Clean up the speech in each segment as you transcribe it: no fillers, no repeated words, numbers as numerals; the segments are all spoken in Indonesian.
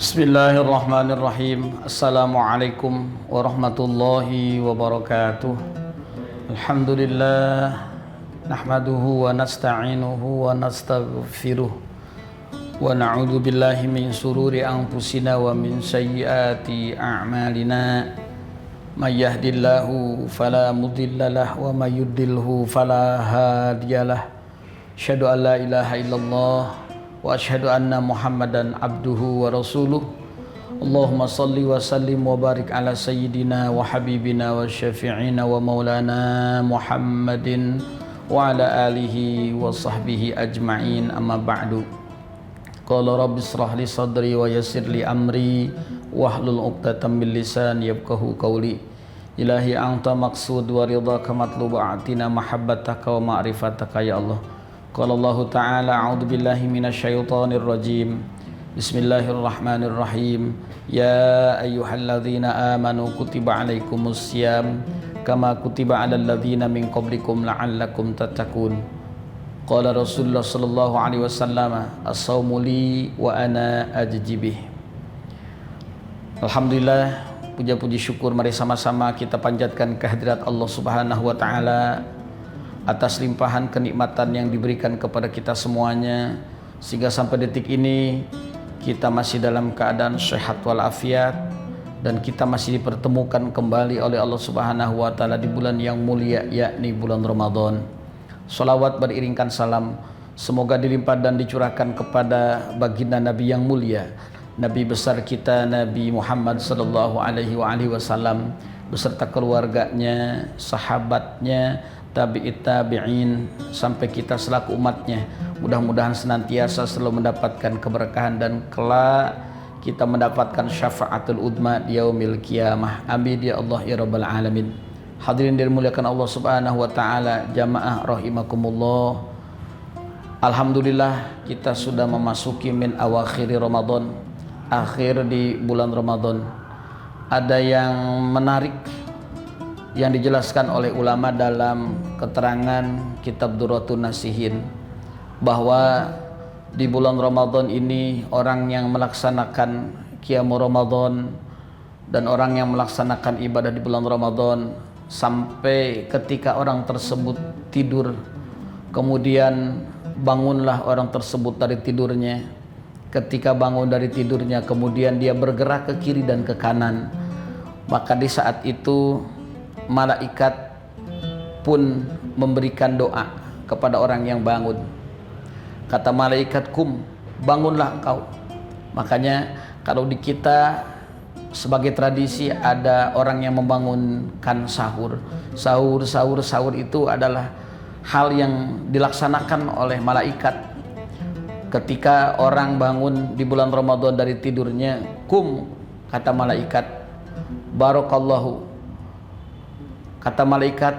Bismillahirrahmanirrahim. Assalamualaikum warahmatullahi wabarakatuh. Alhamdulillah nahmaduhu wa nasta'inuhu wa nastaghfiruh wa na'udzu billahi min sururi anfusina wa min sayyiati a'malina. May yahdihillahu fala mudhillalah wa may yudlilhu fala hadiyalah. Asyhadu an la ilaha illallah wa asyhadu anna Muhammadan abduhu wa rasuluh. Allahumma salli wa sallim wa barik ala sayyidina wa habibina wa syafi'ina wa maulana Muhammadin wa ala alihi wa sahbihi ajma'in, amma ba'du. Qala rabbi israh li sadri wa yassir li amri wahlul 'uqdatam min lisani yafqahu qawli. Ilahi anta maqsud wa ridhaka matlubu atina mahabbataka wa ma'rifataka ya Allah. Qala Allah Ta'ala a'udzu billahi minasyaitonir rajim. Bismillahirrahmanirrahim. Ya ayyuhalladzina amanu kutiba alaikumus syiyam kama kutiba alal ladzina min qablikum la'allakum tattaqun. Qala Rasulullah sallallahu alaihi wasallam, as-shaumu li wa ana ajzi bih. Alhamdulillah, puja-puji syukur mari sama-sama kita panjatkan kehadirat Allah Subhanahu wa taala atas limpahan kenikmatan yang diberikan kepada kita semuanya, sehingga sampai detik ini kita masih dalam keadaan sehat walafiat dan kita masih dipertemukan kembali oleh Allah Subhanahu wa taala di bulan yang mulia, yakni bulan Ramadan. Salawat beriringkan salam semoga dilimpah dan dicurahkan kepada baginda Nabi yang mulia, Nabi besar kita Nabi Muhammad sallallahu alaihi wasallam beserta keluarganya, sahabatnya, tabi'it tabi'in sampai kita selaku umatnya. Mudah-mudahan senantiasa selalu mendapatkan keberkahan dan kelak kita mendapatkan syafaatul udma di yaumil qiyamah. Amin ya Allah ya rabbal alamin. Hadirin dimuliakan Allah Subhanahu wa taala, jamaah rahimakumullah. Alhamdulillah kita sudah memasuki min awakhiri Ramadan, akhir di bulan Ramadan. Ada yang menarik yang dijelaskan oleh ulama dalam keterangan kitab Durratun Nasihin, bahwa di bulan Ramadan ini orang yang melaksanakan qiyamul Ramadan dan orang yang melaksanakan ibadah di bulan Ramadan sampai ketika orang tersebut tidur, kemudian bangunlah orang tersebut dari tidurnya. Ketika bangun dari tidurnya kemudian dia bergerak ke kiri dan ke kanan, maka di saat itu malaikat pun memberikan doa kepada orang yang bangun. Kata malaikat, kum, bangunlah engkau. Makanya kalau di kita sebagai tradisi ada orang yang membangunkan sahur. Sahur itu adalah hal yang dilaksanakan oleh malaikat. Ketika orang bangun di bulan Ramadan dari tidurnya, kum, kata malaikat, barakallahu. Kata malaikat,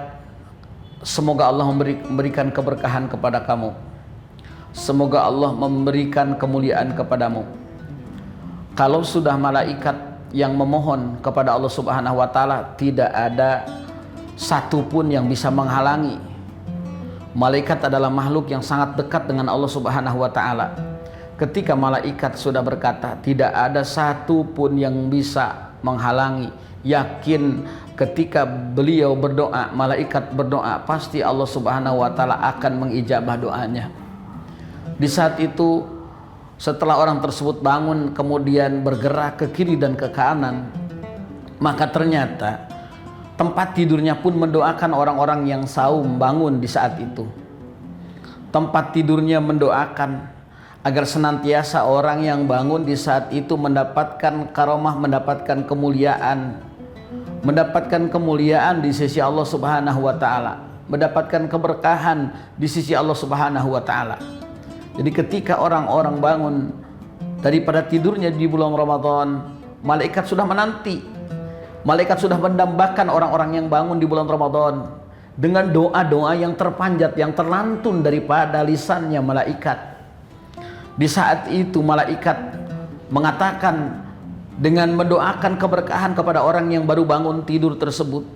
semoga Allah memberikan keberkahan kepada kamu. Semoga Allah memberikan kemuliaan kepadamu. Kalau sudah malaikat yang memohon kepada Allah Subhanahu wa taala, tidak ada satupun yang bisa menghalangi. Malaikat adalah makhluk yang sangat dekat dengan Allah Subhanahu wa taala. Ketika malaikat sudah berkata, tidak ada satupun yang bisa menghalangi. Yakin ketika beliau berdoa, malaikat berdoa, pasti Allah Subhanahu wa taala akan mengijabah doanya. Di saat itu setelah orang tersebut bangun kemudian bergerak ke kiri dan ke kanan, maka ternyata tempat tidurnya pun mendoakan orang-orang yang saum bangun di saat itu. Tempat tidurnya mendoakan agar senantiasa orang yang bangun di saat itu mendapatkan karomah, mendapatkan kemuliaan di sisi Allah Subhanahu wa taala, mendapatkan keberkahan di sisi Allah Subhanahu wa taala. Jadi ketika orang-orang bangun daripada tidurnya di bulan Ramadan, malaikat sudah menanti. Malaikat sudah mendambakan orang-orang yang bangun di bulan Ramadan dengan doa-doa yang terpanjat, yang terlantun daripada lisannya malaikat. Di saat itu malaikat mengatakan dengan mendoakan keberkahan kepada orang yang baru bangun tidur tersebut.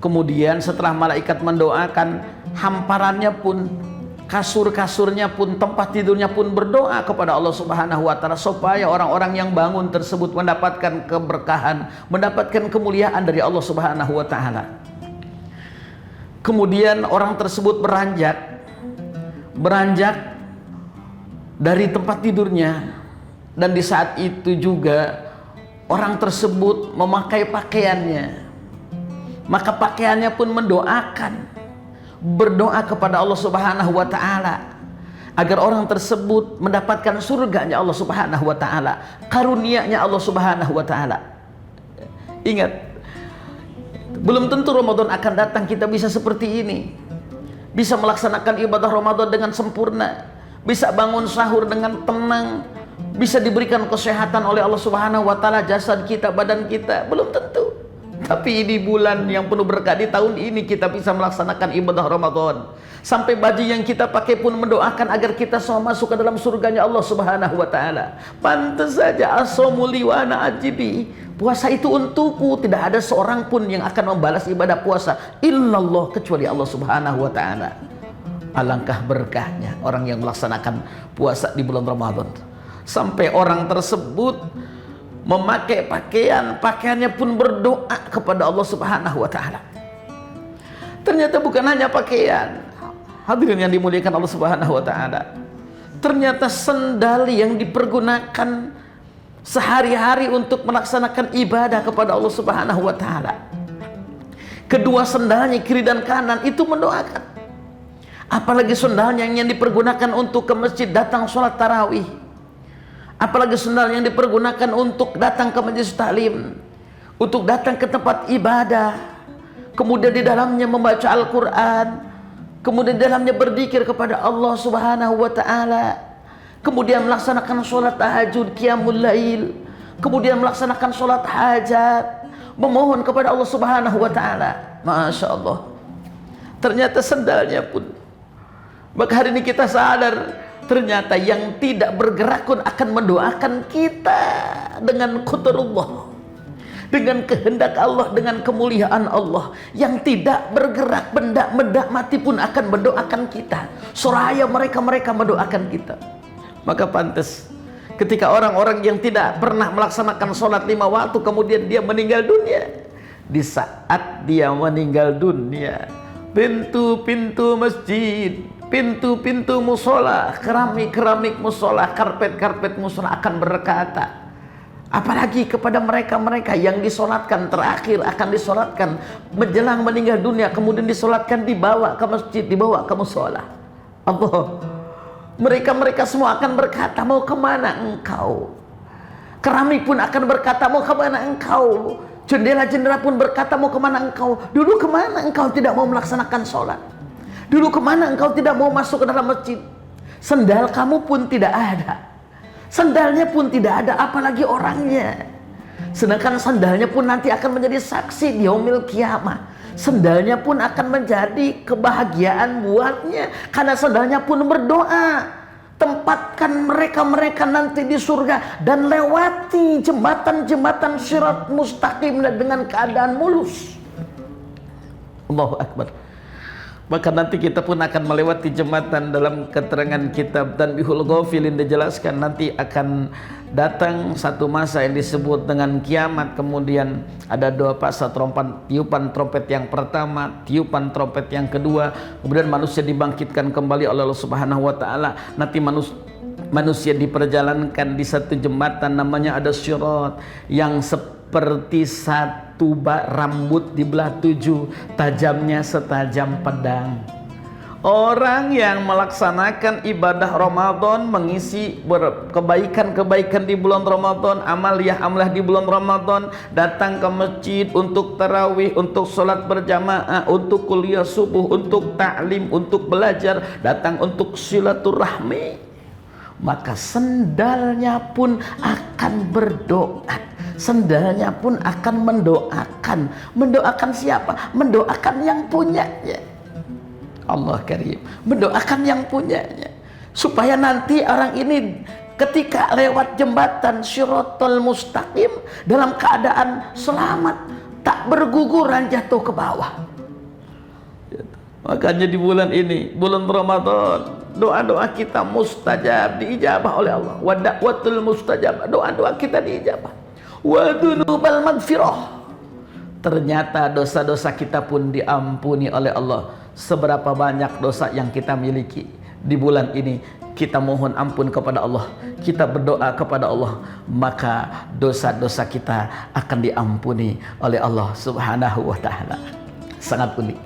Kemudian setelah malaikat mendoakan, hamparannya pun kasur-kasurnya pun, tempat tidurnya pun berdoa kepada Allah Subhanahu wa taala supaya orang-orang yang bangun tersebut mendapatkan keberkahan, mendapatkan kemuliaan dari Allah Subhanahu wa taala. Kemudian orang tersebut beranjak dari tempat tidurnya, dan di saat itu juga orang tersebut memakai pakaiannya, maka pakaiannya pun berdoa kepada Allah Subhanahu wa taala agar orang tersebut mendapatkan surganya Allah Subhanahu wa taala, karunia-Nya Allah Subhanahu wa taala. Ingat, belum tentu Ramadan akan datang kita bisa seperti ini, bisa melaksanakan ibadah Ramadan dengan sempurna, bisa bangun sahur dengan tenang, bisa diberikan kesehatan oleh Allah Subhanahu wa taala jasad kita, badan kita, belum tentu. Tapi ini bulan yang penuh berkah, di tahun ini kita bisa melaksanakan ibadah Ramadan. Sampai baju yang kita pakai pun mendoakan agar kita semua masuk ke dalam surganya Allah Subhanahu wa taala. Pantas saja as-shaumu li wa ana ajibi. Puasa itu untukku, tidak ada seorang pun yang akan membalas ibadah puasa illallah, kecuali Allah Subhanahu wa taala. Alangkah berkahnya orang yang melaksanakan puasa di bulan Ramadan. Sampai orang tersebut memakai pakaiannya pun berdoa kepada Allah Subhanahu wa taala. Ternyata bukan hanya pakaian, hadirin yang dimuliakan Allah Subhanahu wa taala, ternyata sendal yang dipergunakan sehari-hari untuk melaksanakan ibadah kepada Allah Subhanahu wa taala, kedua sendalnya kiri dan kanan itu mendoakan. Apalagi sendalnya yang dipergunakan untuk ke masjid datang sholat tarawih, apalagi sendal yang dipergunakan untuk datang ke majelis taklim, untuk datang ke tempat ibadah, kemudian di dalamnya membaca Al-Quran, kemudian di dalamnya berzikir kepada Allah Subhanahu wa taala, kemudian melaksanakan sholat tahajud, qiyamul lail, kemudian melaksanakan sholat hajat, memohon kepada Allah Subhanahu wa taala. Masya Allah, ternyata sendalnya pun. Maka hari ini kita sadar, ternyata yang tidak bergerak pun akan mendoakan kita dengan qadarullah, dengan kehendak Allah, dengan kemuliaan Allah. Yang tidak bergerak, benda mati pun akan mendoakan kita, soraya mereka mendoakan kita. Maka pantas ketika orang-orang yang tidak pernah melaksanakan sholat 5 waktu kemudian dia meninggal dunia, di saat dia meninggal dunia, pintu-pintu masjid, pintu-pintu musola, keramik-keramik musola, karpet-karpet musola akan berkata, apalagi kepada mereka-mereka yang disolatkan terakhir, akan disolatkan menjelang meninggal dunia, kemudian disolatkan, dibawa ke masjid, dibawa ke musola. Allah, mereka-mereka semua akan berkata, mau kemana engkau? Keramik pun akan berkata, mau kemana engkau? Jendela-jendela pun berkata, mau kemana engkau? Dulu kemana engkau tidak mau melaksanakan sholat? Dulu kemana engkau tidak mau masuk ke dalam masjid? Sendal kamu pun tidak ada, sendalnya pun tidak ada, apalagi orangnya. Sedangkan sandalnya pun nanti akan menjadi saksi di yaumil kiamah. Sendalnya pun akan menjadi kebahagiaan buatnya, karena sandalnya pun berdoa, tempatkan mereka-mereka nanti di surga dan lewati jembatan-jembatan sirat mustaqim dengan keadaan mulus. Allahu Akbar. Maka nanti kita pun akan melewati jembatan. Dalam keterangan kitab Tanbihul Ghafilin dijelaskan nanti akan datang satu masa yang disebut dengan kiamat. Kemudian ada 2 fase trompet, tiupan trompet yang pertama, tiupan trompet yang kedua. Kemudian manusia dibangkitkan kembali oleh Allah Subhanahu wa taala. Nanti manusia diperjalankan di satu jembatan namanya ada sirat, yang seperti satu rambut dibelah 7, tajamnya setajam pedang. Orang yang melaksanakan ibadah Ramadan, mengisi kebaikan-kebaikan di bulan Ramadan, amaliah-amaliah di bulan Ramadan, datang ke masjid untuk tarawih, untuk sholat berjamaah, untuk kuliah subuh, untuk ta'lim, untuk belajar, datang untuk silaturahmi, maka sendalnya pun akan berdoa. Sendalnya pun akan mendoakan siapa? Mendoakan yang punyanya. Allah Karim, mendoakan yang punyanya, supaya nanti orang ini ketika lewat jembatan Shiratal Mustaqim dalam keadaan selamat, tak berguguran jatuh ke bawah. Makanya di bulan ini, bulan Ramadan, doa-doa kita mustajab, diijabah oleh Allah. Wa da'watul mustajab, doa-doa kita diijabah. Wa dzunubal maghfirah. Ternyata dosa-dosa kita pun diampuni oleh Allah. Seberapa banyak dosa yang kita miliki di bulan ini, kita mohon ampun kepada Allah, kita berdoa kepada Allah, maka dosa-dosa kita akan diampuni oleh Allah Subhanahu wa taala. Sangat unik,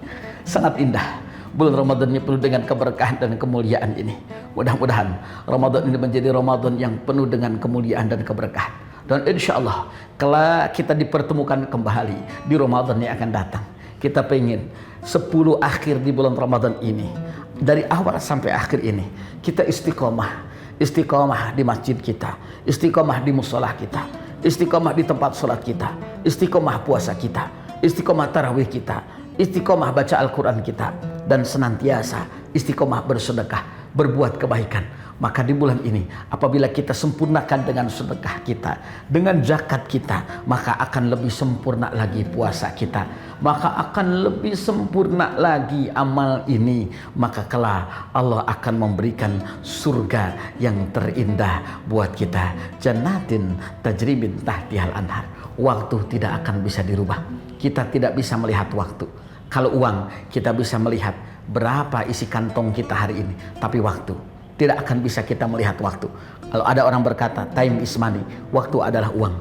sangat indah. Bulan Ramadan ini penuh dengan keberkahan dan kemuliaan ini. Mudah-mudahan Ramadan ini menjadi Ramadan yang penuh dengan kemuliaan dan keberkahan. Dan insya Allah kelak kita dipertemukan kembali di Ramadan yang akan datang. Kita pengen 10 akhir di bulan Ramadan ini, dari awal sampai akhir ini, kita istiqomah di masjid kita, istiqomah di musolah kita, istiqomah di tempat sholat kita, istiqomah puasa kita, istiqomah tarawih kita, istiqomah baca Al-Quran kita, dan senantiasa istiqomah bersedekah, berbuat kebaikan. Maka di bulan ini, apabila kita sempurnakan dengan sedekah kita, dengan zakat kita, maka akan lebih sempurna lagi puasa kita, maka akan lebih sempurna lagi amal ini. Maka kelak Allah akan memberikan surga yang terindah buat kita, jannatin tajri min tahtihal anhar. Waktu tidak akan bisa dirubah, kita tidak bisa melihat waktu. Kalau uang kita bisa melihat berapa isi kantong kita hari ini, tapi waktu tidak akan bisa kita melihat waktu. Kalau ada orang berkata time is money, waktu adalah uang,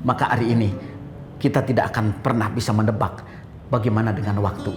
maka hari ini kita tidak akan pernah bisa menebak bagaimana dengan waktu.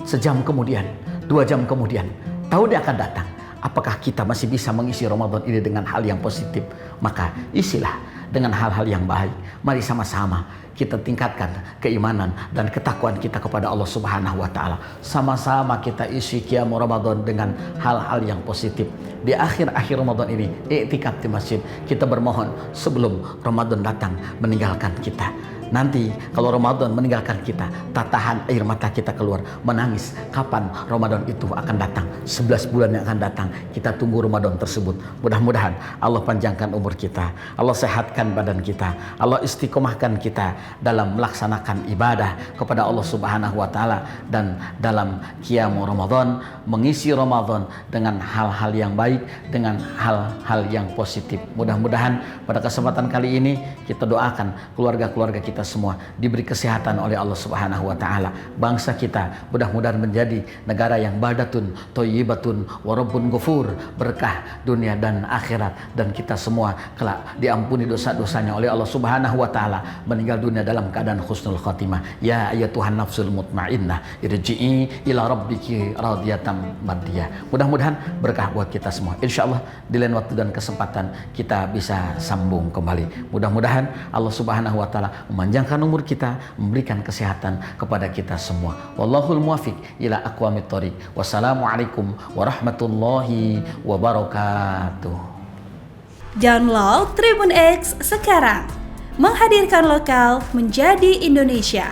Sejam kemudian, 2 jam kemudian, tahun yang akan datang, apakah kita masih bisa mengisi Ramadan ini dengan hal yang positif? Maka isilah dengan hal-hal yang baik. Mari sama-sama kita tingkatkan keimanan dan ketakwaan kita kepada Allah Subhanahu wa taala. Sama-sama kita isi qiyam Ramadan dengan hal-hal yang positif. Di akhir-akhir Ramadan ini, iktikaf di masjid, kita bermohon sebelum Ramadan datang meninggalkan kita. Nanti kalau Ramadan meninggalkan kita, tak tahan air mata kita keluar, menangis. Kapan Ramadan itu akan datang? 11 bulan yang akan datang, kita tunggu Ramadan tersebut. Mudah-mudahan Allah panjangkan umur kita, Allah sehatkan badan kita, Allah istiqomahkan kita dalam melaksanakan ibadah kepada Allah Subhanahu wa taala, dan dalam qiyam Ramadan, mengisi Ramadan dengan hal-hal yang baik, dengan hal-hal yang positif. Mudah-mudahan pada kesempatan kali ini kita doakan keluarga-keluarga kita semua diberi kesehatan oleh Allah Subhanahu wa taala. Bangsa kita mudah-mudahan menjadi negara yang badatun, thayyibatun, wa rabbun ghafur, berkah dunia dan akhirat, dan kita semua kelak diampuni dosa-dosanya oleh Allah Subhanahu wa taala, meninggal dunia dalam keadaan husnul khatimah. Ya ayyatuhan nafsul mutmainnah, irji'i ila rabbiki radiyatan mardiyah. Mudah-mudahan berkah buat kita semua. Insyaallah di lain waktu dan kesempatan kita bisa sambung kembali. Mudah-mudahan Allah Subhanahu wa taala memanjangkan umur kita, memberikan kesehatan kepada kita semua. Wallahul muwaffiq ila aqwamit thoriq. Wassalamualaikum warahmatullahi wabarakatuh. Download Tribun X sekarang, menghadirkan lokal menjadi Indonesia.